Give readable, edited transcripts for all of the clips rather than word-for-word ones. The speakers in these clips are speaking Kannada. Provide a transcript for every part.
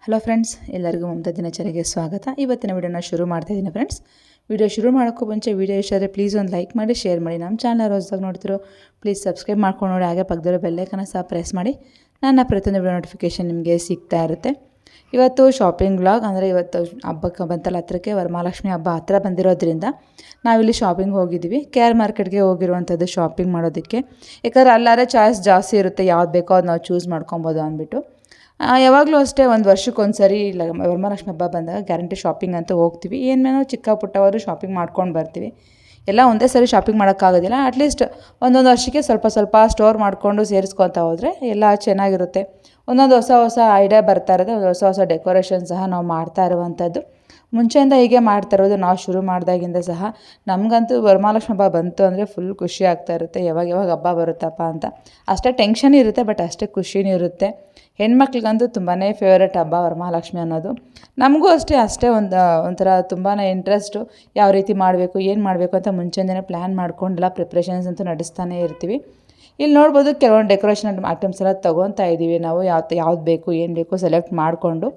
ಹಲೋ ಫ್ರೆಂಡ್ಸ್, ಎಲ್ಲರಿಗೂ ಮಮತಾ ದಿನಚರಿಗೆ ಸ್ವಾಗತ. ಇವತ್ತಿನ ವಿಡಿಯೋನ ಶುರು ಮಾಡ್ತಾಯಿದ್ದೀನಿ ಫ್ರೆಂಡ್ಸ್. ವಿಡಿಯೋ ಶುರು ಮಾಡೋಕ್ಕೂ ಮುಂಚೆ ವಿಡಿಯೋ ಇಷ್ಟ ಆದರೆ ಪ್ಲೀಸ್ ಒಂದು ಲೈಕ್ ಮಾಡಿ, ಶೇರ್ ಮಾಡಿ. ನಮ್ಮ ಚಾನಲ್ ಹೊಸದಾಗಿ ನೋಡ್ತಿರೋ ಪ್ಲೀಸ್ ಸಬ್ಸ್ಕ್ರೈಬ್ ಮಾಡ್ಕೊಂಡು ನೋಡಿ. ಹಾಗೆ ಪಕ್ಕದಲ್ಲಿರೋ ಬೆಲ್ಲೈಕನ್ನ ಸಹ ಪ್ರೆಸ್ ಮಾಡಿ. ನನ್ನ ಪ್ರತಿಯೊಂದು ವಿಡಿಯೋ ನೋಟಿಫಿಕೇಷನ್ ನಿಮಗೆ ಸಿಗ್ತಾ ಇರುತ್ತೆ. ಇವತ್ತು ಶಾಪಿಂಗ್ ವ್ಲಾಗ್, ಅಂದರೆ ಇವತ್ತು ಹಬ್ಬಕ್ಕೆ ಬಂತಲ್ಲ, ಹತ್ರಕ್ಕೆ ವರಮಹಾಲಕ್ಷ್ಮಿ ಹಬ್ಬ ಹತ್ತಿರ ಬಂದಿರೋದ್ರಿಂದ ನಾವಿಲ್ಲಿ ಶಾಪಿಂಗ್ ಹೋಗಿದ್ದೀವಿ. KR ಮಾರ್ಕೆಟ್ಗೆ ಹೋಗಿರುವಂಥದ್ದು ಶಾಪಿಂಗ್ ಮಾಡೋದಕ್ಕೆ. ಯಾಕಂದರೆ ಅಲ್ಲಾರೆ ಚಾಯ್ಸ್ ಜಾಸ್ತಿ ಇರುತ್ತೆ, ಯಾವ್ದು ಬೇಕೋ ಅದು ನಾವು ಚೂಸ್ ಮಾಡ್ಕೊಬೋದು ಅಂದ್ಬಿಟ್ಟು. ಯಾವಾಗಲೂ ಅಷ್ಟೇ, ಒಂದು ವರ್ಷಕ್ಕೊಂದು ಸರಿ ಇಲ್ಲ ವರಮಹಾಲಕ್ಷ್ಮಿ ಹಬ್ಬ ಬಂದಾಗ ಗ್ಯಾರಂಟಿ ಶಾಪಿಂಗ್ ಅಂತ ಹೋಗ್ತೀವಿ. ಏನೇನೋ ಚಿಕ್ಕ ಪುಟ್ಟವಾದರೂ ಶಾಪಿಂಗ್ ಮಾಡ್ಕೊಂಡು ಬರ್ತೀವಿ. ಎಲ್ಲ ಒಂದೇ ಸರಿ ಶಾಪಿಂಗ್ ಮಾಡೋಕ್ಕಾಗೋದಿಲ್ಲ. ಅಟ್ಲೀಸ್ಟ್ ಒಂದೊಂದು ವರ್ಷಕ್ಕೆ ಸ್ವಲ್ಪ ಸ್ವಲ್ಪ ಸ್ಟೋರ್ ಮಾಡಿಕೊಂಡು ಸೇರಿಸ್ಕೊತಾ ಹೋದರೆ ಎಲ್ಲ ಚೆನ್ನಾಗಿರುತ್ತೆ. ಒಂದೊಂದು ಹೊಸ ಹೊಸ ಐಡಿಯಾ ಬರ್ತಾ ಇರುತ್ತೆ, ಹೊಸ ಹೊಸ ಡೆಕೋರೇಷನ್ ಸಹ ನಾವು ಮಾಡ್ತಾ ಇರುವಂಥದ್ದು. ಮುಂಚೆಯಿಂದ ಹೀಗೆ ಮಾಡ್ತಾ ಇರೋದು, ನಾವು ಶುರು ಮಾಡಿದಾಗಿಂದ ಸಹ. ನಮಗಂತೂ ವರಮಹಾಲಕ್ಷ್ಮಿ ಹಬ್ಬ ಬಂತು ಅಂದರೆ ಫುಲ್ ಖುಷಿ ಆಗ್ತಾ ಇರುತ್ತೆ. ಯಾವಾಗ ಹಬ್ಬ ಬರುತ್ತಪ್ಪ ಅಂತ ಅಷ್ಟೇ ಟೆನ್ಷನ್ ಇರುತ್ತೆ, ಬಟ್ ಅಷ್ಟೇ ಖುಷಿನೂ ಇರುತ್ತೆ. ಹೆಣ್ಮಕ್ಳಿಗಂತೂ ತುಂಬಾ ಫೇವ್ರೇಟ್ ಹಬ್ಬ ವರಮಹಾಲಕ್ಷ್ಮಿ ಅನ್ನೋದು. ನಮಗೂ ಅಷ್ಟೇ ಒಂಥರ ತುಂಬಾ ಇಂಟ್ರೆಸ್ಟು. ಯಾವ ರೀತಿ ಮಾಡಬೇಕು, ಏನು ಮಾಡಬೇಕು ಅಂತ ಮುಂಚೆನೇ ಪ್ಲ್ಯಾನ್ ಮಾಡ್ಕೊಂಡೆಲ್ಲ ಪ್ರಿಪ್ರೇಷನ್ಸ್ ಅಂತೂ ನಡೆಸ್ತಾನೇ ಇರ್ತೀವಿ. ಇಲ್ಲಿ ನೋಡ್ಬೋದು, ಕೆಲವೊಂದು ಡೆಕೋರೇಷನ್ ಐಟಮ್ಸ್ ಎಲ್ಲ ತೊಗೊತಾ ಇದ್ದೀವಿ ನಾವು. ಯಾವ್ದು ಬೇಕು, ಏನು ಬೇಕು ಸೆಲೆಕ್ಟ್ ಮಾಡಿಕೊಂಡು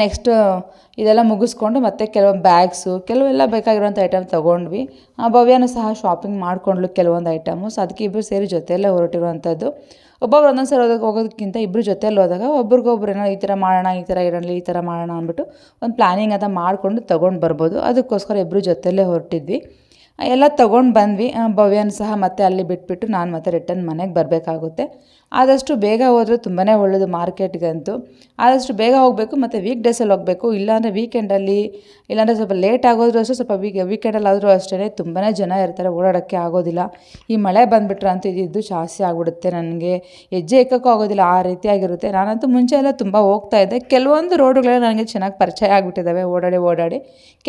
ನೆಕ್ಸ್ಟು ಇದೆಲ್ಲ ಮುಗಿಸ್ಕೊಂಡು ಮತ್ತೆ ಕೆಲವೊಂದು ಬ್ಯಾಗ್ಸು, ಕೆಲವೆಲ್ಲ ಬೇಕಾಗಿರೋಂಥ ಐಟಮ್ ತೊಗೊಂಡ್ವಿ. ಭವ್ಯನೂ ಸಹ ಶಾಪಿಂಗ್ ಮಾಡಿಕೊಂಡ್ಲು ಕೆಲವೊಂದು ಐಟಮು. ಸೊ ಅದಕ್ಕೆ ಇಬ್ಬರು ಸೇರಿ ಜೊತೆಯಲ್ಲೇ ಹೊರಟಿರುವಂಥದ್ದು. ಒಬ್ಬೊಬ್ರು ಒಂದೊಂದು ಸಲ ಹೋಗೋದಕ್ಕಿಂತ ಇಬ್ಬರು ಜೊತೆಯಲ್ಲಿ ಹೋದಾಗ ಒಬ್ರಿಗೊಬ್ರು ಏನೋ ಈ ಥರ ಮಾಡೋಣ, ಈ ಥರ ಇರಲಿ, ಈ ಥರ ಮಾಡೋಣ ಅಂದ್ಬಿಟ್ಟು ಒಂದು ಪ್ಲ್ಯಾನಿಂಗ್ ಅಂತ ಮಾಡಿಕೊಂಡು ತೊಗೊಂಡು ಬರ್ಬೋದು. ಅದಕ್ಕೋಸ್ಕರ ಇಬ್ಬರು ಜೊತೆಯಲ್ಲೇ ಹೊರಟಿದ್ವಿ. ಎಲ್ಲ ತೊಗೊಂಡು ಬಂದ್ವಿ. ಭವ್ಯನ ಸಹ ಮತ್ತೆ ಅಲ್ಲಿ ಬಿಟ್ಬಿಟ್ಟು ನಾನು ಮತ್ತೆ ರಿಟರ್ನ್ ಮನೆಗೆ ಬರಬೇಕಾಗುತ್ತೆ. ಆದಷ್ಟು ಬೇಗ ಹೋದರೆ ತುಂಬಾ ಒಳ್ಳೆಯದು ಮಾರ್ಕೆಟ್ಗಂತೂ. ಆದಷ್ಟು ಬೇಗ ಹೋಗಬೇಕು, ಮತ್ತು ವೀಕ್ ಡೇಸಲ್ಲಿ ಹೋಗಬೇಕು. ಇಲ್ಲಾಂದರೆ ವೀಕೆಂಡಲ್ಲಿ, ಇಲ್ಲಾಂದರೆ ಸ್ವಲ್ಪ ಲೇಟ್ ಆಗೋದ್ರೂ ಅಷ್ಟೇ, ಸ್ವಲ್ಪ ವೀಕೆಂಡಲ್ಲಾದರೂ ಅಷ್ಟೇ ತುಂಬಾ ಜನ ಇರ್ತಾರೆ, ಓಡಾಡೋಕ್ಕೆ ಆಗೋದಿಲ್ಲ. ಈ ಮಳೆ ಬಂದುಬಿಟ್ರೆ ಅಂತೂ ಇದು ಜಾಸ್ತಿ ಆಗಿಬಿಡುತ್ತೆ. ನನಗೆ ಹೆಜ್ಜೆ ಇಕ್ಕಕ್ಕೂ ಆಗೋದಿಲ್ಲ, ಆ ರೀತಿಯಾಗಿರುತ್ತೆ. ನಾನಂತೂ ಮುಂಚೆ ಎಲ್ಲ ತುಂಬ ಹೋಗ್ತಾಯಿದ್ದೆ. ಕೆಲವೊಂದು ರೋಡುಗಳೆಲ್ಲ ನನಗೆ ಚೆನ್ನಾಗಿ ಪರಿಚಯ ಆಗಿಬಿಟ್ಟಿದ್ದಾವೆ ಓಡಾಡಿ.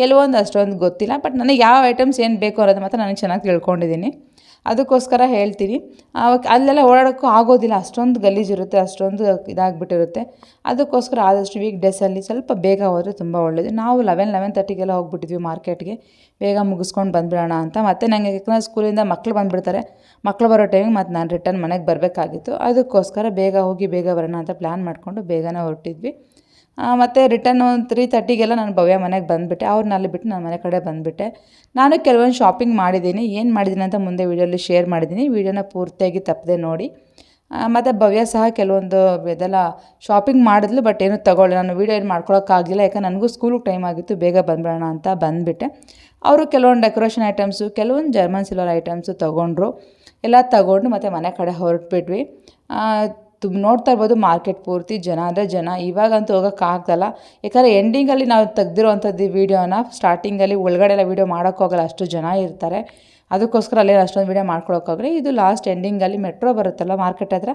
ಕೆಲವೊಂದು ಅಷ್ಟೊಂದು ಗೊತ್ತಿಲ್ಲ, ಬಟ್ ನನಗೆ ಯಾವ ಐಟಮ್ಸ್ ಏನು ಬೇಕು ಅನ್ನೋದು ಮಾತ್ರ ನನಗೆ ಚೆನ್ನಾಗಿ ತಿಳ್ಕೊಂಡಿದ್ದೀನಿ. ಅದಕ್ಕೋಸ್ಕರ ಹೇಳ್ತೀನಿ. ಅಲ್ಲೆಲ್ಲ ಓಡಾಡೋಕ್ಕೂ ಆಗೋದಿಲ್ಲ, ಅಷ್ಟೊಂದು ಗಲೀಜಿರುತ್ತೆ, ಅಷ್ಟೊಂದು ಇದಾಗಿಬಿಟ್ಟಿರುತ್ತೆ. ಅದಕ್ಕೋಸ್ಕರ ಆದಷ್ಟು ವೀಕ್ ಡೇಸಲ್ಲಿ ಸ್ವಲ್ಪ ಬೇಗ ಹೋದರೆ ತುಂಬ ಒಳ್ಳೆಯದು. ನಾವು 11:30 ಹೋಗ್ಬಿಟ್ಟಿದ್ವಿ ಮಾರ್ಕೆಟ್ಗೆ, ಬೇಗ ಮುಗಿಸ್ಕೊಂಡು ಬಂದುಬಿಡೋಣ ಅಂತ. ಮತ್ತು ನನಗೆ ಯಾಕಂದರೆ ಸ್ಕೂಲಿಂದ ಮಕ್ಕಳು ಬಂದುಬಿಡ್ತಾರೆ. ಮಕ್ಕಳು ಬರೋ ಟೈಮಿಗೆ ಮತ್ತು ನಾನು ರಿಟರ್ನ್ ಮನೆಗೆ ಬರಬೇಕಾಗಿತ್ತು. ಅದಕ್ಕೋಸ್ಕರ ಬೇಗ ಹೋಗಿ ಬೇಗ ಬರೋಣ ಅಂತ ಪ್ಲ್ಯಾನ್ ಮಾಡಿಕೊಂಡು ಬೇಗನೆ ಹೊರಟಿದ್ವಿ. ಮತ್ತು ರಿಟರ್ನ್ 3:30 ನಾನು ಭವ್ಯ ಮನೆಗೆ ಬಂದುಬಿಟ್ಟೆ. ಅವ್ರನ್ನ ಅಲ್ಲಿ ಬಿಟ್ಟು ನಾನು ಮನೆ ಕಡೆ ಬಂದುಬಿಟ್ಟೆ. ನಾನು ಕೆಲವೊಂದು ಶಾಪಿಂಗ್ ಮಾಡಿದ್ದೀನಿ. ಏನು ಮಾಡಿದ್ದೀನಿ ಅಂತ ಮುಂದೆ ವೀಡಿಯೋಲಿ ಶೇರ್ ಮಾಡಿದ್ದೀನಿ. ವೀಡಿಯೋನ ಪೂರ್ತಿಯಾಗಿ ತಪ್ಪದೆ ನೋಡಿ. ಮತ್ತು ಭವ್ಯ ಸಹ ಕೆಲವೊಂದು ಇದೆಲ್ಲ ಶಾಪಿಂಗ್ ಮಾಡಿದ್ಲು, ಬಟ್ ಏನೂ ತೊಗೊಳ್ಳಿ. ನಾನು ವೀಡಿಯೋ ಏನು ಮಾಡ್ಕೊಳಕ್ಕಾಗಲಿಲ್ಲ, ಯಾಕಂದ್ರೆ ನನಗೂ ಸ್ಕೂಲಿಗೆ ಟೈಮ್ ಆಗಿತ್ತು, ಬೇಗ ಬಂದುಬಿಡೋಣ ಅಂತ ಬಂದುಬಿಟ್ಟೆ. ಅವರು ಕೆಲವೊಂದು ಡೆಕೋರೇಷನ್ ಐಟಮ್ಸು, ಕೆಲವೊಂದು ಜರ್ಮನ್ ಸಿಲ್ವರ್ ಐಟಮ್ಸು ತೊಗೊಂಡ್ರು. ಎಲ್ಲ ತೊಗೊಂಡು ಮತ್ತು ಮನೆ ಕಡೆ ಹೊರಟ್ಬಿಟ್ವಿ. ನೋಡ್ತಾ ಇರ್ಬೋದು, ಮಾರ್ಕೆಟ್ ಪೂರ್ತಿ ಜನ ಅಂದರೆ ಜನ. ಇವಾಗಂತೂ ಹೋಗೋಕ್ಕಾಗ್ದಲ್ಲ, ಯಾಕಂದರೆ ಎಂಡಿಂಗಲ್ಲಿ ನಾವು ತೆಗ್ದಿರೋವಂಥದ್ದು ವೀಡಿಯೋನ ಸ್ಟಾರ್ಟಿಂಗಲ್ಲಿ ಒಳಗಡೆ ಎಲ್ಲ ವೀಡಿಯೋ ಮಾಡೋಕ್ಕೋಗಲ್ಲ, ಅಷ್ಟು ಜನ ಇರ್ತಾರೆ. ಅದಕ್ಕೋಸ್ಕರ ಅಲ್ಲೇ ಅಷ್ಟೊಂದು ವೀಡಿಯೋ ಮಾಡ್ಕೊಳಕ್ಕಾಗಲಿ. ಇದು ಲಾಸ್ಟ್ ಎಂಡಿಂಗಲ್ಲಿ ಮೆಟ್ರೋ ಬರುತ್ತಲ್ಲ ಮಾರ್ಕೆಟ್ ಹತ್ರ,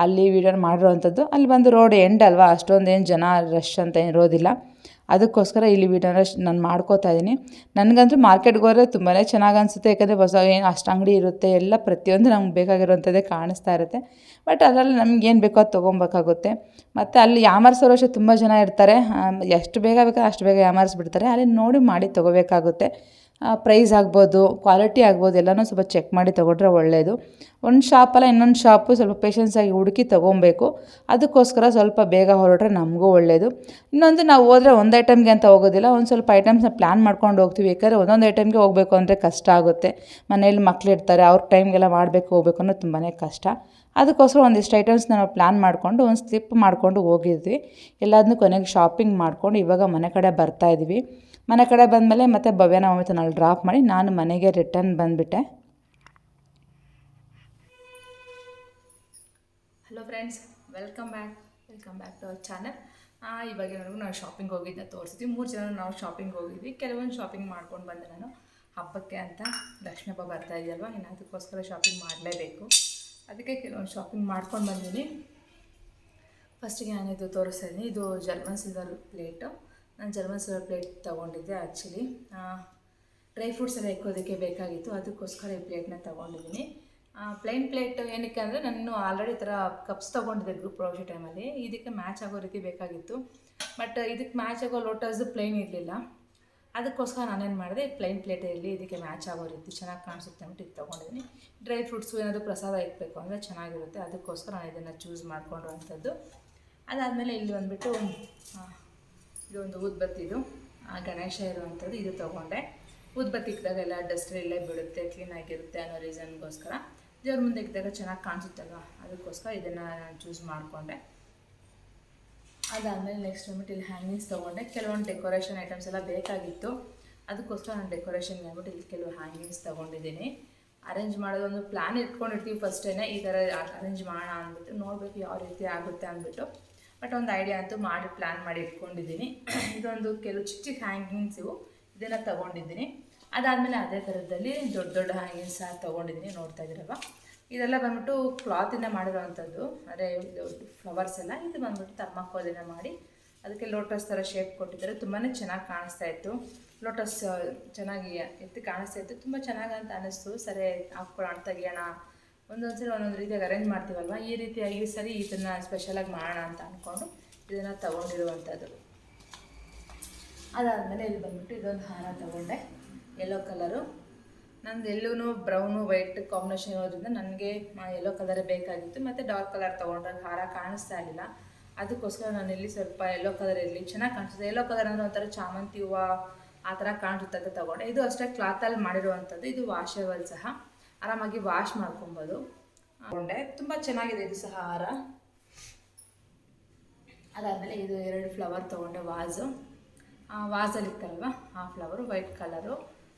ಅಲ್ಲಿ ವೀಡಿಯೋನ ಮಾಡಿರೋವಂಥದ್ದು. ಅಲ್ಲಿ ಬಂದು ರೋಡ್ ಎಂಡ್ ಅಲ್ವಾ, ಅಷ್ಟೊಂದೇನು ಜನ ರಶ್ ಅಂತ ಇರೋದಿಲ್ಲ. ಅದಕ್ಕೋಸ್ಕರ ಇಲ್ಲಿ ವೀಡಿಯೋನ ನಾನು ಮಾಡ್ಕೋತಾ ಇದ್ದೀನಿ. ನನಗಂತೂ ಮಾರ್ಕೆಟ್ಗೆ ಹೋದರೆ ತುಂಬಾ ಚೆನ್ನಾಗಿ ಅನಿಸುತ್ತೆ, ಯಾಕಂದರೆ ಹೊಸ ಏನು ಅಷ್ಟು ಅಂಗಡಿ ಇರುತ್ತೆ, ಎಲ್ಲ ಪ್ರತಿಯೊಂದು ನಮ್ಗೆ ಬೇಕಾಗಿರೋವಂಥದ್ದೇ ಕಾಣಿಸ್ತಾ ಇರುತ್ತೆ. ಬಟ್ ಅದರಲ್ಲಿ ನಮಗೇನು ಬೇಕೋ ಅದು ತೊಗೊಬೇಕಾಗುತ್ತೆ. ಮತ್ತು ಅಲ್ಲಿ ಯಾಮಾರಿಸೋರು ಅಷ್ಟೇ ತುಂಬ ಜನ ಇರ್ತಾರೆ. ಎಷ್ಟು ಬೇಗ ಬೇಕೋ ಅಷ್ಟು ಬೇಗ ಯಾಮಾರಿಸ್ಬಿಡ್ತಾರೆ. ಅಲ್ಲಿ ನೋಡಿ ಮಾಡಿ ತೊಗೋಬೇಕಾಗುತ್ತೆ. ಪ್ರೈಸ್ ಆಗ್ಬೋದು, ಕ್ವಾಲಿಟಿ ಆಗ್ಬೋದು, ಎಲ್ಲನೂ ಸ್ವಲ್ಪ ಚೆಕ್ ಮಾಡಿ ತೊಗೊಂಡ್ರೆ ಒಳ್ಳೆಯದು. ಒಂದು ಶಾಪಲ್ಲ ಇನ್ನೊಂದು ಶಾಪು ಸ್ವಲ್ಪ ಪೇಷನ್ಸಾಗಿ ಹುಡುಕಿ ತೊಗೊಬೇಕು. ಅದಕ್ಕೋಸ್ಕರ ಸ್ವಲ್ಪ ಬೇಗ ಹೊರಟ್ರೆ ನಮಗೂ ಒಳ್ಳೆಯದು. ಇನ್ನೊಂದು, ನಾವು ಹೋದರೆ ಒಂದು ಐಟಮ್ಗೆ ಅಂತ ಹೋಗೋದಿಲ್ಲ, ಒಂದು ಸ್ವಲ್ಪ ಐಟಮ್ಸ್ನ ಪ್ಲ್ಯಾನ್ ಮಾಡ್ಕೊಂಡು ಹೋಗ್ತೀವಿ. ಯಾಕಂದರೆ ಒಂದೊಂದು ಐಟಮ್ಗೆ ಹೋಗಬೇಕು ಅಂದರೆ ಕಷ್ಟ ಆಗುತ್ತೆ. ಮನೇಲಿ ಮಕ್ಕಳಿರ್ತಾರೆ, ಅವ್ರ ಟೈಮ್ಗೆಲ್ಲ ಮಾಡಬೇಕು ಹೋಗಬೇಕು ಅನ್ನೋದು ತುಂಬಾ ಕಷ್ಟ. ಅದಕ್ಕೋಸ್ಕರ ಒಂದಿಷ್ಟು ಐಟಮ್ಸ್ನ ನಾವು ಪ್ಲ್ಯಾನ್ ಮಾಡಿಕೊಂಡು ಒಂದು ಸ್ಲಿಪ್ ಮಾಡಿಕೊಂಡು ಹೋಗಿದ್ವಿ. ಎಲ್ಲದನ್ನೂ ಕೊನೆಗೆ ಶಾಪಿಂಗ್ ಮಾಡಿಕೊಂಡು ಇವಾಗ ಮನೆ ಕಡೆ ಬರ್ತಾಯಿದ್ವಿ. ಮನೆ ಕಡೆ ಬಂದಮೇಲೆ ಮತ್ತೆ ಭವ್ಯನ ಮಮ್ಮಿ ಡ್ರಾಪ್ ಮಾಡಿ ನಾನು ಮನೆಗೆ ರಿಟರ್ನ್ ಬಂದುಬಿಟ್ಟೆ. Hello friends, welcome back to our channel. ಇವಾಗೇನಾದ್ರು ನಾವು ಶಾಪಿಂಗ್ ಹೋಗಿದ್ದೆ ತೋರಿಸ್ತೀವಿ. 3 ಜನ ನಾವು ಶಾಪಿಂಗ್ ಹೋಗಿದ್ವಿ. ಕೆಲವೊಂದು ಶಾಪಿಂಗ್ ಮಾಡ್ಕೊಂಡು ಬಂದೆ ನಾನು ಹಬ್ಬಕ್ಕೆ ಅಂತ. ಲಕ್ಷ್ಮೀ ಹಬ್ಬ ಬರ್ತಾ ಇದೆಯಲ್ವ, ಇನ್ನು ಅದಕ್ಕೋಸ್ಕರ ಶಾಪಿಂಗ್ ಮಾಡಲೇಬೇಕು. ಅದಕ್ಕೆ ಕೆಲವೊಂದು ಶಾಪಿಂಗ್ ಮಾಡ್ಕೊಂಡು ಬಂದೀನಿ. ಫಸ್ಟಿಗೆ ನಾನು ಇದು ತೋರಿಸ್ತಾ ಇದ್ದೀನಿ. ಇದು ಜರ್ಮನ್ ಸಿಲ್ವರ್ ಪ್ಲೇಟು. ನಾನು ಜರ್ಮನ್ ಸಿಲ್ವರ್ ಪ್ಲೇಟ್ ತೊಗೊಂಡಿದ್ದೆ. ಆ್ಯಕ್ಚುಲಿ ಡ್ರೈ ಫ್ರೂಟ್ಸ್ ಎಲ್ಲ ಇಕ್ಕೋದಕ್ಕೆ ಬೇಕಾಗಿತ್ತು, ಅದಕ್ಕೋಸ್ಕರ ಈ ಪ್ಲೇಟ್ನ ತೊಗೊಂಡಿದ್ದೀನಿ. ಪ್ಲೇನ್ ಪ್ಲೇಟ್ ಏನಕ್ಕೆ ಅಂದರೆ, ನಾನು ಆಲ್ರೆಡಿ ಈ ಥರ ಕಪ್ಸ್ ತೊಗೊಂಡಿದ್ದೆ ಗ್ರೂಪ್ ಪ್ರೊಡಕ್ಷನ್ ಟೈಮಲ್ಲಿ. ಇದಕ್ಕೆ ಮ್ಯಾಚ್ ಆಗೋ ರೀತಿ ಬೇಕಾಗಿತ್ತು, ಬಟ್ ಇದಕ್ಕೆ ಮ್ಯಾಚ್ ಆಗೋ ಲೋಟಸ್ ಪ್ಲೇನ್ ಇರಲಿಲ್ಲ. ಅದಕ್ಕೋಸ್ಕರ ನಾನೇನು ಮಾಡಿದೆ, ಪ್ಲೇನ್ ಪ್ಲೇಟೇ ಇರಲಿ, ಇದಕ್ಕೆ ಮ್ಯಾಚ್ ಆಗೋ ರೀತಿ ಚೆನ್ನಾಗಿ ಕಾಣಿಸುತ್ತೆ ಅಂದ್ಬಿಟ್ಟು ಇದು ತೊಗೊಂಡಿದ್ದೀನಿ. ಡ್ರೈ ಫ್ರೂಟ್ಸು ಏನಾದರೂ ಪ್ರಸಾದ ಇಕ್ಕಬೇಕು ಅಂದರೆ ಚೆನ್ನಾಗಿರುತ್ತೆ. ಅದಕ್ಕೋಸ್ಕರ ನಾನು ಇದನ್ನು ಚೂಸ್ ಮಾಡ್ಕೊಂಡಿರುವಂಥದ್ದು. ಅದಾದಮೇಲೆ ಇಲ್ಲಿ ಬಂದುಬಿಟ್ಟು ಇದೊಂದು ಊದ್ಬತ್ತಿದು ಗಣೇಶ ಇರುವಂಥದ್ದು ಇದು ತೊಗೊಂಡೆ. ಊದ್ಬತ್ತಿ ಇಕ್ಕಿದಾಗ ಎಲ್ಲ ಡಸ್ಟ್ ಇಲ್ಲೇ ಬಿಡುತ್ತೆ, ಕ್ಲೀನಾಗಿರುತ್ತೆ ಅನ್ನೋ ರೀಸನ್ಗೋಸ್ಕರ, ದೇವ್ರ ಮುಂದೆ ಇಕ್ಕಿದಾಗ ಚೆನ್ನಾಗಿ ಕಾಣಿಸುತ್ತಲ್ವ, ಅದಕ್ಕೋಸ್ಕರ ಇದನ್ನು ನಾನು ಚೂಸ್ ಮಾಡಿಕೊಂಡೆ. ಅದಾದಮೇಲೆ ನೆಕ್ಸ್ಟ್ ಬಂದ್ಬಿಟ್ಟು ಇಲ್ಲಿ ಹ್ಯಾಂಗಿಂಗ್ಸ್ ತೊಗೊಂಡೆ. ಕೆಲವೊಂದು ಡೆಕೋರೇಷನ್ ಐಟಮ್ಸ್ ಎಲ್ಲ ಬೇಕಾಗಿತ್ತು, ಅದಕ್ಕೋಸ್ಕರ ನಾನು ಡೆಕೋರೇಷನ್ಗೆ ಅಂದ್ಬಿಟ್ಟು ಇಲ್ಲಿ ಕೆಲವು ಹ್ಯಾಂಗಿಂಗ್ಸ್ ತೊಗೊಂಡಿದ್ದೀನಿ. ಅರೇಂಜ್ ಮಾಡೋದು ಒಂದು ಪ್ಲ್ಯಾನ್ ಇಟ್ಕೊಂಡಿರ್ತೀವಿ ಫಸ್ಟೇ, ಈ ಥರ ಅರೇಂಜ್ ಮಾಡೋಣ ಅಂದ್ಬಿಟ್ಟು, ನೋಡಬೇಕು ಯಾವ ರೀತಿ ಆಗುತ್ತೆ ಅಂದ್ಬಿಟ್ಟು. ಬಟ್ ಒಂದು ಐಡಿಯಾ ಅಂತೂ ಮಾಡಿ ಪ್ಲ್ಯಾನ್ ಮಾಡಿ ಇಟ್ಕೊಂಡಿದ್ದೀನಿ. ಇದೊಂದು ಕೆಲವು ಚಿಕ್ಕ ಚಿಕ್ಕ ಹ್ಯಾಂಗಿಂಗ್ಸ್ ಇವು, ಇದನ್ನು ತೊಗೊಂಡಿದ್ದೀನಿ. ಅದಾದಮೇಲೆ ಅದೇ ಥರದಲ್ಲಿ ದೊಡ್ಡ ದೊಡ್ಡ ಹ್ಯಾಂಗಿಂಗ್ಸ್ ತೊಗೊಂಡಿದ್ದೀನಿ, ನೋಡ್ತಾ ಇದ್ದೀರಲ್ವ. ಇದೆಲ್ಲ ಬಂದ್ಬಿಟ್ಟು ಕ್ಲಾತಿಂದ ಮಾಡಿರೋವಂಥದ್ದು, ಅದೇ ಫ್ಲವರ್ಸ್ ಎಲ್ಲ. ಇದು ಬಂದ್ಬಿಟ್ಟು ಥರ್ಮಾಕೋಲಿಂದ ಮಾಡಿ ಅದಕ್ಕೆ ಲೋಟಸ್ ಥರ ಶೇಪ್ ಕೊಟ್ಟಿದ್ದಾರೆ. ತುಂಬಾ ಚೆನ್ನಾಗಿ ಕಾಣಿಸ್ತಾ ಇತ್ತು, ಲೋಟಸ್ ಚೆನ್ನಾಗಿ ಎತ್ತಿ ಕಾಣಿಸ್ತಾ ಇತ್ತು, ತುಂಬ ಚೆನ್ನಾಗಿ ಅಂತ ಅನ್ನಿಸ್ತು. ಸರಿ ಹಾಕ್ಕೊಳ್ಳೋಣ, ತೆಗಿಯೋಣ, ಒಂದೊಂದು ಸರಿ ಒಂದೊಂದು ರೀತಿಯಾಗಿ ಅರೇಂಜ್ ಮಾಡ್ತೀವಲ್ವ, ಈ ರೀತಿಯಾಗಿ ಸರಿ ಇದನ್ನು ಸ್ಪೆಷಲಾಗಿ ಮಾಡೋಣ ಅಂತ ಅಂದ್ಕೊಂಡು ಇದನ್ನು ತೊಗೊಂಡಿರುವಂಥದ್ದು. ಅದಾದಮೇಲೆ ಇಲ್ಲಿ ಬಂದ್ಬಿಟ್ಟು ಇದೊಂದು ಹಾರ ತೊಗೊಂಡೆ, ಯೆಲ್ಲೋ ಕಲರು. ನಂದು ಎಲ್ಲೂ ಬ್ರೌನು ವೈಟ್ ಕಾಂಬಿನೇಷನ್ ಇರೋದ್ರಿಂದ ನನಗೆ ಯೆಲ್ಲೋ ಕಲರೇ ಬೇಕಾಗಿತ್ತು. ಮತ್ತು ಡಾರ್ಕ್ ಕಲರ್ ತೊಗೊಂಡ್ರೆ ಹಾರ ಕಾಣಿಸ್ತಾ ಇರಲಿಲ್ಲ, ಅದಕ್ಕೋಸ್ಕರ ನಾನು ಇಲ್ಲಿ ಸ್ವಲ್ಪ ಯೆಲ್ಲೋ ಕಲರ್ ಇರಲಿ, ಚೆನ್ನಾಗಿ ಕಾಣಿಸುತ್ತೆ. ಯೆಲ್ಲೋ ಕಲರ್ ಅಂದರೆ ಒಂಥರ ಚಾಮಂತಿ ಹೂವು ಆ ಥರ ಕಾಣಿಸುತ್ತೆ ಅಂತ ತೊಗೊಂಡೆ. ಇದು ಅಷ್ಟೇ ಕ್ಲಾತಲ್ಲಿ ಮಾಡಿರುವಂಥದ್ದು, ಇದು ವಾಷೇಬಲ್ ಸಹ, ಆರಾಮಾಗಿ ವಾಶ್ ಮಾಡ್ಕೊಬೋದು. ತೊಗೊಂಡೆ, ತುಂಬ ಚೆನ್ನಾಗಿದೆ ಇದು ಸಹ ಹಾರ. ಅದಾದಮೇಲೆ ಇದು 2 ಫ್ಲವರ್ ತೊಗೊಂಡೆ, ವಾಸಲ್ಲಿ ಇತ್ತಲ್ವ ಆ ಫ್ಲವರು, ವೈಟ್ ಕಲರು.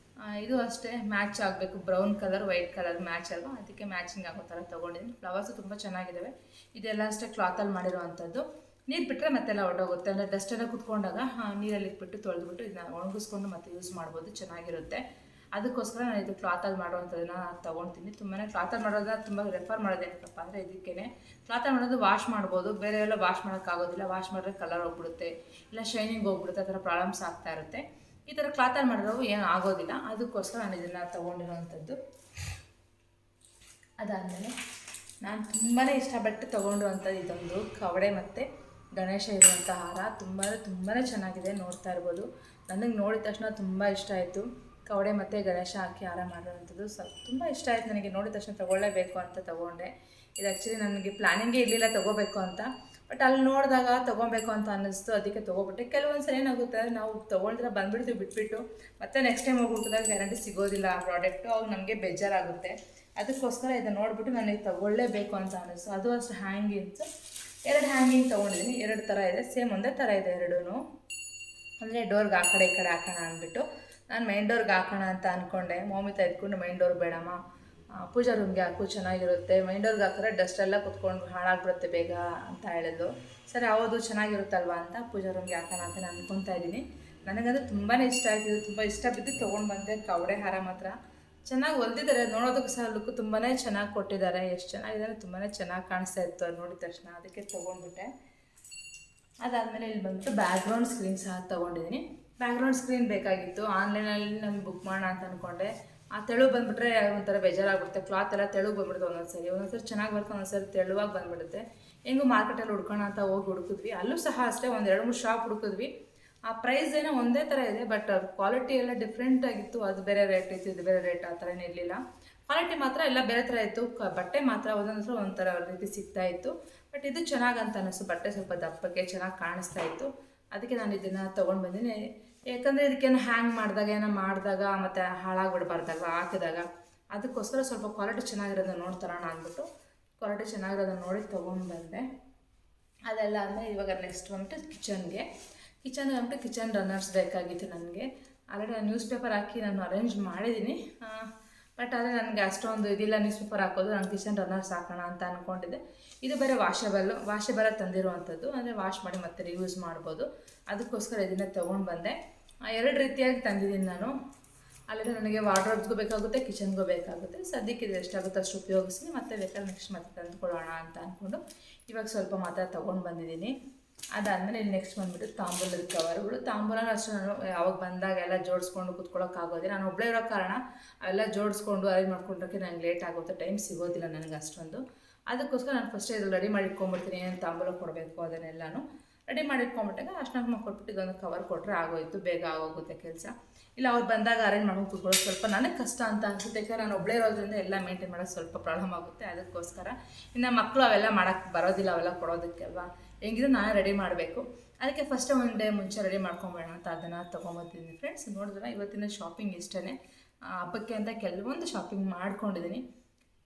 ಇದು ಅಷ್ಟೇ ಮ್ಯಾಚ್ ಆಗಬೇಕು, brown colour white colour match ಅಲ್ವಾ, ಅದಕ್ಕೆ ಮ್ಯಾಚಿಂಗ್ ಆಗೋ ಥರ ತೊಗೊಂಡಿದ್ದೀನಿ. ಫ್ಲವರ್ಸು ತುಂಬ ಚೆನ್ನಾಗಿದ್ದಾವೆ. ಇದೆಲ್ಲ ಅಷ್ಟೇ ಕ್ಲಾತಲ್ಲಿ ಮಾಡಿರುವಂಥದ್ದು. ನೀರು ಬಿಟ್ಟರೆ ಮತ್ತೆಲ್ಲ ಹೊರಟೋಗುತ್ತೆ, ಅಂದರೆ ಡಸ್ಟೆಲ್ಲ ಕುತ್ಕೊಂಡಾಗ ನೀರಲ್ಲಿ ಇಟ್ಬಿಟ್ಟು ತೊಳೆದ್ಬಿಟ್ಟು ಇದನ್ನ ಒಣಗಿಸ್ಕೊಂಡು ಮತ್ತೆ ಯೂಸ್ ಮಾಡ್ಬೋದು, ಚೆನ್ನಾಗಿರುತ್ತೆ. ಅದಕ್ಕೋಸ್ಕರ ನಾನು ಇದು ಕ್ಲಾತಲ್ಲಿ ಮಾಡುವಂಥದ್ದನ್ನು ತೊಗೊಳ್ತೀನಿ. ತುಂಬಾ ಕ್ಲಾತಲ್ಲಿ ಮಾಡೋದನ್ನ ತುಂಬ ರೆಫರ್ ಮಾಡೋದೇನಪ್ಪ ಅಂದರೆ ಇದಕ್ಕೇ. ಕ್ಲಾತಲ್ಲಿ ಮಾಡೋದು ವಾಶ್ ಮಾಡ್ಬೋದು, ಬೇರೆ ಎಲ್ಲ ವಾಶ್ ಮಾಡೋಕ್ಕಾಗೋದಿಲ್ಲ, ವಾಶ್ ಮಾಡಿದ್ರೆ ಕಲರ್ ಹೋಗ್ಬಿಡುತ್ತೆ, ಇಲ್ಲ ಶೈನಿಂಗ್ ಹೋಗ್ಬಿಡುತ್ತೆ, ಆ ಥರ ಪ್ರಾಬ್ಲಮ್ಸ್ ಆಗ್ತಾ ಇರುತ್ತೆ. ಈ ಥರ ಕ್ಲಾತಲ್ಲಿ ಮಾಡಿರೋ ಏನು ಆಗೋದಿಲ್ಲ, ಅದಕ್ಕೋಸ್ಕರ ನಾನು ಇದನ್ನು ತೊಗೊಂಡಿರೋವಂಥದ್ದು. ಅದಾದಮೇಲೆ ನಾನು ತುಂಬಾ ಇಷ್ಟಪಟ್ಟು ತೊಗೊಂಡಿರುವಂಥದ್ದು ಇದೊಂದು ಕವಡೆ ಮತ್ತು ಗಣೇಶ ಇರುವಂಥ ಹಾರ. ತುಂಬಾ ಚೆನ್ನಾಗಿದೆ, ನೋಡ್ತಾ ಇರ್ಬೋದು. ನನಗೆ ನೋಡಿದ ತಕ್ಷಣ ತುಂಬ ಇಷ್ಟ ಆಯಿತು. ಕವಡೆ ಮತ್ತು ಗಣೇಶ ಹಾಕಿ ಹಾರ ಮಾಡಿರೋವಂಥದ್ದು ತುಂಬ ಇಷ್ಟ ಆಯಿತು ನನಗೆ. ನೋಡಿದ ತಕ್ಷಣ ತೊಗೊಳ್ಳೇಬೇಕು ಅಂತ ತೊಗೊಂಡೆ. ಇದು ಆ್ಯಕ್ಚುಲಿ ನನಗೆ ಪ್ಲ್ಯಾನಿಂಗೇ ಇರಲಿಲ್ಲ ತೊಗೋಬೇಕು ಅಂತ, ಬಟ್ ಅಲ್ಲಿ ನೋಡಿದಾಗ ತೊಗೊಬೇಕು ಅಂತ ಅನ್ನಿಸ್ತು, ಅದಕ್ಕೆ ತೊಗೊಬಿಟ್ಟೆ. ಕೆಲವೊಂದು ಸರಿ ಏನಾಗುತ್ತೆ, ನಾವು ತೊಗೊಳ್ದ್ರೆ ಬಂದುಬಿಡ್ತೀವಿ ಬಿಟ್ಬಿಟ್ಟು, ಮತ್ತೆ ನೆಕ್ಸ್ಟ್ ಟೈಮ್ ಹೋಗಿ ಹುಟ್ಟಿದಾಗ ಗ್ಯಾರಂಟಿ ಸಿಗೋದಿಲ್ಲ ಆ ಪ್ರಾಡಕ್ಟು, ಅವಾಗ ನಮಗೆ ಬೇಜಾರಾಗುತ್ತೆ. ಅದಕ್ಕೋಸ್ಕರ ಇದನ್ನು ನೋಡಿಬಿಟ್ಟು ನನಗೆ ತೊಗೊಳ್ಳೇಬೇಕು ಅಂತ ಅನ್ನಿಸ್ತು. ಅದು ಅಷ್ಟು ಹ್ಯಾಂಗಿಂಗ್ಸ್ 2 ಹ್ಯಾಂಗಿಂಗ್ ತೊಗೊಂಡಿದ್ದೀನಿ, 2 ಥರ ಇದೆ, ಸೇಮ್ ಒಂದೇ ಥರ ಇದೆ ಎರಡೂ. ಅಂದರೆ ಡೋರ್ಗೆ ಆ ಕಡೆ ಈ ಕಡೆ ಹಾಕೋಣ ಅಂದ್ಬಿಟ್ಟು ನಾನು ಮೈನ್ ಡೋರ್ಗೆ ಹಾಕೋಣ ಅಂತ ಅಂದ್ಕೊಂಡೆ. ಮೌಮಿತ ಎತ್ಕೊಂಡು ಮೈನ್ ಡೋರ್ ಬೇಡಮ್ಮ, ಪೂಜಾ ರೂಮ್ಗೆ ಹಾಕು ಚೆನ್ನಾಗಿರುತ್ತೆ, ಮೈನ್ ಡೋರ್ಗೆ ಹಾಕಿದ್ರೆ ಡಸ್ಟೆಲ್ಲ ಕುತ್ಕೊಂಡು ಹಾಳಾಗ್ಬಿಡುತ್ತೆ ಬೇಗ ಅಂತ ಹೇಳಿದ್ರು. ಸರಿ ಹೌದು ಚೆನ್ನಾಗಿರುತ್ತಲ್ವ ಅಂತ ಪೂಜಾ ರೂಮ್ಗೆ ಹಾಕೋಣ ಅಂತ ನಾನು ಅಂದ್ಕೊತಾ ಇದ್ದೀನಿ. ನನಗಂದ್ರೆ ತುಂಬಾ ಇಷ್ಟ ಆಯ್ತು, ಇದು ತುಂಬ ಇಷ್ಟ ಬಿದ್ದು ತೊಗೊಂಡು ಬಂದೆ. ಕವಡೆ ಹಾರ ಮಾತ್ರ ಚೆನ್ನಾಗಿ ಹೊಲ್ದಿದ್ದಾರೆ, ನೋಡೋದಕ್ಕೆ ಸಹ ಲುಕ್ ತುಂಬಾ ಚೆನ್ನಾಗಿ ಕೊಟ್ಟಿದ್ದಾರೆ. ಎಷ್ಟು ಚೆನ್ನಾಗಿದ್ದಾರೆ, ತುಂಬಾ ಚೆನ್ನಾಗಿ ಕಾಣಿಸ್ತಾ ಇತ್ತು ಅದು ನೋಡಿದ ತಕ್ಷಣ, ಅದಕ್ಕೆ ತೊಗೊಂಡ್ಬಿಟ್ಟೆ. ಅದಾದಮೇಲೆ ಇಲ್ಲಿ ಬಂದುಬಿಟ್ಟು ಬ್ಯಾಕ್ಗ್ರೌಂಡ್ ಸ್ಕ್ರೀನ್ ಸಹ ತೊಗೊಂಡಿದ್ದೀನಿ. ಬ್ಯಾಕ್ಗ್ರೌಂಡ್ ಸ್ಕ್ರೀನ್ ಬೇಕಾಗಿತ್ತು, ಆನ್ಲೈನಲ್ಲಿ ನಾನು ಬುಕ್ ಮಾಡೋಣ ಅಂತ ಅಂದ್ಕೊಂಡೆ. ಆ ತೆಳು ಬಂದುಬಿಟ್ರೆ ಒಂಥರ ಬೇಜಾರಾಗ್ಬಿಡುತ್ತೆ, ಕ್ಲಾತ್ ಎಲ್ಲ ತೆಳುಗೆ ಬಂದ್ಬಿಡುತ್ತೆ. ಒಂದೊಂದ್ಸರಿ ಚೆನ್ನಾಗಿ ಬರುತ್ತೆ, ಒಂದೊಂದ್ಸರಿ ತೆಳುವಾಗಿ ಬಂದುಬಿಡುತ್ತೆ. ಹೆಂಗೂ ಮಾರ್ಕೆಟಲ್ಲಿ ಹುಡ್ಕೋಣ ಅಂತ ಹೋಗಿ ಹುಡುಕಿದ್ವಿ, ಅಲ್ಲೂ ಸಹ ಅಷ್ಟೇ ಒಂದು 2-3 ಶಾಪ್ ಹುಡುಕಿದ್ವಿ. ಆ ಪ್ರೈಸ್ ಏನೋ ಒಂದೇ ಥರ ಇದೆ, ಬಟ್ ಕ್ವಾಲಿಟಿ ಎಲ್ಲ ಡಿಫ್ರೆಂಟ್ ಆಗಿತ್ತು. ಅದು ಬೇರೆ ರೇಟ್ ಇತ್ತು, ಇದು ಬೇರೆ ರೇಟ್, ಆ ಥರ ಇರಲಿಲ್ಲ. ಕ್ವಾಲಿಟಿ ಮಾತ್ರ ಎಲ್ಲ ಬೇರೆ ಥರ ಇತ್ತು, ಬಟ್ಟೆ ಮಾತ್ರ ಒಂದೊಂದು ಒಂಥರ ರೀತಿ ಸಿಗ್ತಾ ಇತ್ತು. ಬಟ್ ಇದು ಚೆನ್ನಾಗಂತ ಅನ್ನಿಸ್ತು, ಬಟ್ಟೆ ಸ್ವಲ್ಪ ದಪ್ಪಕ್ಕೆ ಚೆನ್ನಾಗಿ ಕಾಣಿಸ್ತಾ ಇತ್ತು. ಅದಕ್ಕೆ ನಾನು ಇದನ್ನು ತೊಗೊಂಡು ಬಂದಿನಿ. ಯಾಕಂದರೆ ಇದಕ್ಕೇನು ಹ್ಯಾಂಗ್ ಮಾಡಿದಾಗ ಮತ್ತು ಹಾಳಾಗ್ಬಿಡ್ಬಾರ್ದಲ್ವ ಹಾಕಿದಾಗ, ಅದಕ್ಕೋಸ್ಕರ ಸ್ವಲ್ಪ ಕ್ವಾಲಿಟಿ ಚೆನ್ನಾಗಿರೋದನ್ನ ನೋಡ್ತಾರೋಣ ಅಂದ್ಬಿಟ್ಟು ಕ್ವಾಲಿಟಿ ಚೆನ್ನಾಗಿರೋದನ್ನ ನೋಡಿ ತೊಗೊಂಡು ಬಂದೆ. ಅದೆಲ್ಲ ಆದಮೇಲೆ ಇವಾಗ ನೆಕ್ಸ್ಟ್ ಬಂದ್ಬಿಟ್ಟು ಕಿಚನ್ಗೆ ಅಂದ್ಬಿಟ್ಟು ಕಿಚನ್ ರನ್ನರ್ಸ್ ಬೇಕಾಗಿತ್ತು ನನಗೆ. ಆಲ್ರೆಡಿ ನಾನು ನ್ಯೂಸ್ ಪೇಪರ್ ಹಾಕಿ ನಾನು ಅರೇಂಜ್ ಮಾಡಿದ್ದೀನಿ, ಬಟ್ ಆದರೆ ನನಗೆ ಅಷ್ಟೊಂದು ಇದಿಲ್ಲ ನ್ಯೂಸ್ ಪೇಪರ್ ಹಾಕೋದು. ನಾನು ಕಿಚನ್ ರನ್ನರ್ಸ್ ಹಾಕೋಣ ಅಂತ ಅಂದ್ಕೊಂಡಿದ್ದೆ. ಇದು ಬೇರೆ ವಾಷೇಬಲ್ ತಂದಿರುವಂಥದ್ದು, ಅಂದರೆ ವಾಶ್ ಮಾಡಿ ಮತ್ತೆ ರಿಯೂಸ್ ಮಾಡ್ಬೋದು. ಅದಕ್ಕೋಸ್ಕರ ಇದನ್ನೇ ತೊಗೊಂಡು ಬಂದೆ. 2 ರೀತಿಯಾಗಿ ತಂದಿದ್ದೀನಿ ನಾನು. ಆಲ್ರೆಡಿ ನನಗೆ ವಾರ್ಡ್ರೋಬ್ಸ್ಗೂ ಬೇಕಾಗುತ್ತೆ, ಕಿಚನ್ಗೂ ಬೇಕಾಗುತ್ತೆ. ಸದ್ಯಕ್ಕೆ ಇದು ಎಷ್ಟಾಗುತ್ತೆ ಅಷ್ಟು ಉಪಯೋಗಿಸಿ, ಮತ್ತೆ ಬೇಕಾದ್ರೆ ನೆಕ್ಸ್ಟ್ ಮತ್ತೆ ತಂದುಕೊಳ್ಳೋಣ ಅಂತ ಅಂದ್ಕೊಂಡು ಇವಾಗ ಸ್ವಲ್ಪ ಮಾತ್ರ ತೊಗೊಂಡು ಬಂದಿದ್ದೀನಿ. ಅದಾದಮೇಲೆ ಇಲ್ಲಿ ನೆಕ್ಸ್ಟ್ ಬಂದುಬಿಟ್ಟು ತಾಂಬೂಲದ ಕವರ್ಗಳು. ತಾಂಬೂಲನ ಅಷ್ಟು ನಾನು ಯಾವಾಗ ಬಂದಾಗ ಎಲ್ಲ ಜೋಡಿಸ್ಕೊಂಡು ಕೂತ್ಕೊಳ್ಳೋಕ್ಕಾಗೋದಿಲ್ಲ, ನಾನು ಒಬ್ಬಳೇ ಇರೋ ಕಾರಣ ಅವೆಲ್ಲ ಜೋಡಿಸ್ಕೊಂಡು ಅರೇಂಜ್ ಮಾಡ್ಕೊಂಡ್ರೆ ನಂಗೆ ಲೇಟ್ ಆಗುತ್ತೆ, ಟೈಮ್ ಸಿಗೋದಿಲ್ಲ ನನಗೆ ಅಷ್ಟೊಂದು. ಅದಕ್ಕೋಸ್ಕರ ನಾನು ಫಸ್ಟೇ ಇದು ರೆಡಿ ಮಾಡಿ ಇಟ್ಕೊಂಡ್ಬಿಡ್ತೀನಿ, ಏನು ತಾಂಬೂಲ ಕೊಡಬೇಕು ಅದನ್ನೆಲ್ಲನೂ ರೆಡಿ ಮಾಡಿ ಇಟ್ಕೊಂಡ್ಬಿಟ್ಟಾಗ ಅಷ್ಟನ್ನ ಕೊಟ್ಬಿಟ್ಟು ಇದೊಂದು ಕವರ್ ಕೊಟ್ಟರೆ ಆಗೋಯ್ತು, ಬೇಗ ಆಗೋಗುತ್ತೆ ಕೆಲಸ. ಇಲ್ಲ ಅವ್ರು ಬಂದಾಗ ಅರೇಂಜ್ ಮಾಡ್ಕೊಂಡು ಕೂತ್ಕೊಳ್ಳೋದು ಸ್ವಲ್ಪ ನನಗೆ ಕಷ್ಟ ಅಂತ ಅನ್ಸುತ್ತೆ, ಯಾಕಂದರೆ ನಾನು ಒಬ್ಬಳೇ ಇರೋದ್ರಿಂದ ಎಲ್ಲ ಮೇಂಟೈನ್ ಮಾಡೋದು ಸ್ವಲ್ಪ ಪ್ರಾಬ್ಲಮ್ ಆಗುತ್ತೆ. ಅದಕ್ಕೋಸ್ಕರ ಇನ್ನು ಮಕ್ಕಳು ಅವೆಲ್ಲ ಮಾಡೋಕ್ಕೆ ಬರೋದಿಲ್ಲ, ಅವೆಲ್ಲ ಕೊಡೋದಕ್ಕೆ ಅಲ್ವಾ. ಹೆಂಗಿದ್ರು ನಾನು ರೆಡಿ ಮಾಡಬೇಕು. ಅದಕ್ಕೆ ಫಸ್ಟ್ ಒಂದು ಡೇ ಮುಂಚೆ ರೆಡಿ ಮಾಡ್ಕೊಂಬೇಡ ಅಂತ ಅದನ್ನು ತೊಗೊಂಬರ್ತಿದ್ದೀನಿ ಫ್ರೆಂಡ್ಸ್. ನೋಡಿದ್ರೆ ಇವತ್ತಿನ ಶಾಪಿಂಗ್ ಇಷ್ಟೇ. ಹಬ್ಬಕ್ಕೆ ಅಂತ ಕೆಲವೊಂದು ಶಾಪಿಂಗ್ ಮಾಡ್ಕೊಂಡಿದ್ದೀನಿ.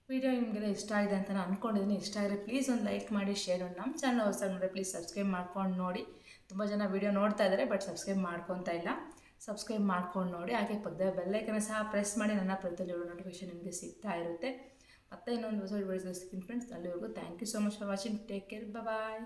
ವಿಡಿಯೋ ನಿಮಗೆಲ್ಲ ಇಷ್ಟ ಆಗಿದೆ ಅಂತ ನಾನು ಅಂದ್ಕೊಂಡಿದ್ದೀನಿ. ಇಷ್ಟ ಆದರೆ ಪ್ಲೀಸ್ ಒಂದು ಲೈಕ್ ಮಾಡಿ, ಶೇರ್ ಮಾಡಿ. ನಮ್ಮ ಚಾನಲ್ ಹೊಸದಾಗಿ ನೋಡಿದ್ರೆ ಪ್ಲೀಸ್ ಸಬ್ಸ್ಕ್ರೈಬ್ ಮಾಡ್ಕೊಂಡು ನೋಡಿ. ತುಂಬ ಜನ ವೀಡಿಯೋ ನೋಡ್ತಾ ಇದ್ದಾರೆ ಬಟ್ ಸಬ್ಸ್ಕ್ರೈಬ್ ಮಾಡ್ಕೊತಾ ಇಲ್ಲ. ಸಬ್ಸ್ಕ್ರೈಬ್ ಮಾಡ್ಕೊಂಡು ನೋಡಿ. ಹಾಗೆ ಪಕ್ಕದ ಬೆಲ್ಲೈಕನ್ನ ಸಹ ಪ್ರೆಸ್ ಮಾಡಿ. ನನ್ನ ಪ್ರತಿಯೊಂದು ನೋಟಿಫಿಕೇಶನ್ ನಿಮಗೆ ಸಿಗ್ತಾ ಇರುತ್ತೆ. ಮತ್ತೆ ಇನ್ನೊಂದು ಹೊಸ ವಿಡಿಯೋಸ್ ಸಿಗ್ತೀನಿ ಫ್ರೆಂಡ್ಸ್. ಅಲ್ಲಿವರೆಗೂ thank you so much for watching. Take care. Bye.